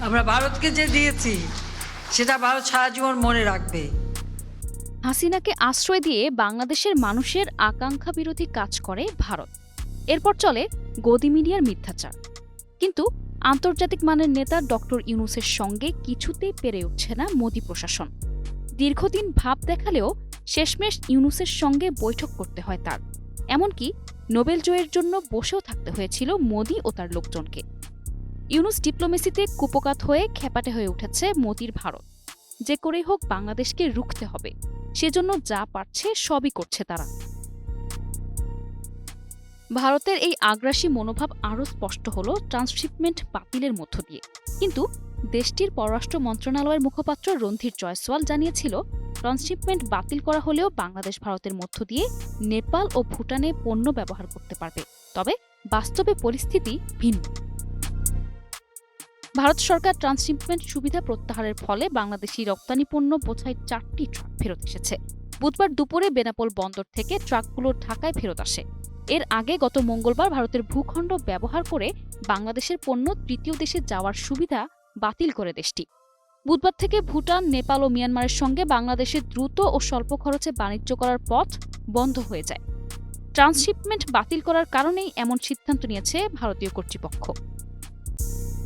আমরা ভারতকে যে দিয়েছি সেটা ভারত সারা জীবন মনে রাখবে। হাসিনাকে আশ্রয় দিয়ে বাংলাদেশের মানুষের আকাঙ্ক্ষা বিরোধী কাজ করে ভারত। এরপর চলে গদি মিডিয়ার মিথ্যাচার। কিন্তু আন্তর্জাতিক মানের নেতা ডক্টর ইউনূসের সঙ্গে কিছুতেই পেরে উঠছে না মোদি প্রশাসন। দীর্ঘদিন ভাব দেখালেও শেষমেশ ইউনূসের সঙ্গে বৈঠক করতে হয় তার। এমনকি নোবেল জয়ের জন্য বসেও থাকতে হয়েছিল মোদি ও তার লোকজনকে। ইউনূস ডিপ্লোমেসিতে কুপোকাত হয়ে খেপাটে হয়ে উঠেছে মোদির ভারত। যে করেই হোক বাংলাদেশকে রুখতে হবে, সেজন্য যা পারছে সবই করছে তারা। ভারতের এই আগ্রাসী মনোভাব আরও স্পষ্ট হল ট্রান্সশিপমেন্ট বাতিলের মধ্য দিয়ে। কিন্তু দেশটির পররাষ্ট্র মন্ত্রণালয়ের মুখপাত্র রণধীর জয়সওয়াল জানিয়েছিল, ট্রান্সশিপমেন্ট বাতিল করা হলেও বাংলাদেশ ভারতের মধ্য দিয়ে নেপাল ও ভুটানে পণ্য ব্যবহার করতে পারবে, তবে বাস্তবে পরিস্থিতি ভিন্ন। ভারত সরকার ট্রান্সশিপমেন্ট সুবিধা প্রত্যাহারের ফলে বাংলাদেশি রপ্তানি পণ্য বোঝাই 4টি ট্রাক ফেরত এসেছে। বুধবার দুপুরে বেনাপোল বন্দর থেকে ট্রাকগুলো ঢাকায় ফেরত আসে। এর আগে গত মঙ্গলবার ভারতের ভূখণ্ড ব্যবহার করে বাংলাদেশের পণ্য তৃতীয় দেশে যাওয়ার সুবিধা বাতিল করে দেশটি। বুধবার থেকে ভুটান, নেপাল ও মিয়ানমারের সঙ্গে বাংলাদেশে দ্রুত ও স্বল্প খরচে বাণিজ্য করার পথ বন্ধ হয়ে যায়। ট্রান্সশিপমেন্ট বাতিল করার কারণেই এমন সিদ্ধান্ত নিয়েছে ভারতীয় কর্তৃপক্ষ।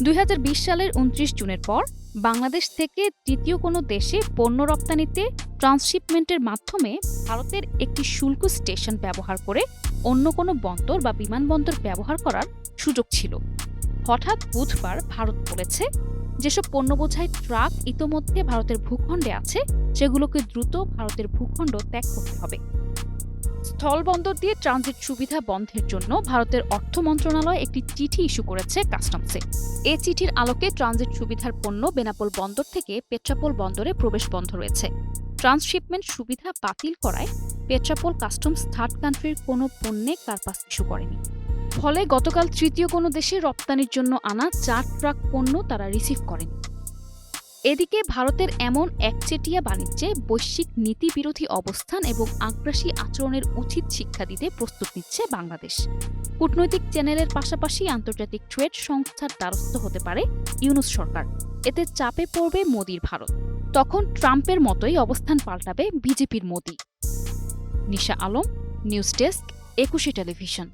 2020 সালের 29 জুনের পর বাংলাদেশ থেকে তৃতীয় কোনো দেশে পণ্য রপ্তানিতে ট্রান্সশিপমেন্টের মাধ্যমে ভারতের একটি শুল্ক স্টেশন ব্যবহার করে অন্য কোনো বন্দর বা বিমানবন্দর ব্যবহার করার সুযোগ ছিল। হঠাৎ বুধবার ভারত বলেছে, যেসব পণ্যবোঝাই ট্রাক ইতোমধ্যে ভারতের ভূখণ্ডে আছে সেগুলোকে দ্রুত ভারতের ভূখণ্ড ত্যাগ করতে হবে। স্থলবন্দর দিয়ে ট্রানজিট সুবিধা বন্ধের জন্য ভারতের অর্থ মন্ত্রণালয় একটি চিঠি ইস্যু করেছে কাস্টমসে। এ চিঠির আলোকে ট্রানজিট সুবিধার পণ্য বেনাপোল বন্দর থেকে পেট্রাপোল বন্দরে প্রবেশ বন্ধ রয়েছে। ট্রান্সশিপমেন্ট সুবিধা বাতিল করায় পেট্রাপোল কাস্টমস থার্ড কান্ট্রির কোনো পণ্যে কারপাস ইস্যু করেনি। ফলে গতকাল তৃতীয় কোনো দেশে রপ্তানির জন্য আনা 4 ট্রাক পণ্য তারা রিসিভ করেনি। এদিকে ভারতের এমন একচেটিয়া বাণিজ্যে বৈশ্বিক নীতিবিরোধী অবস্থান এবং আগ্রাসী আচরণের উচিত শিক্ষা দিতে প্রস্তুত নিচ্ছে বাংলাদেশ। কূটনৈতিক চ্যানেলের পাশাপাশি আন্তর্জাতিক ট্রেড সংস্থার দ্বারস্থ হতে পারে ইউনূস সরকার। এতে চাপে পড়বে মোদির ভারত। তখন ট্রাম্পের মতোই অবস্থান পাল্টাবে বিজেপির মোদি। নিশা আলম, নিউজ ডেস্ক, 21 টেলিভিশন।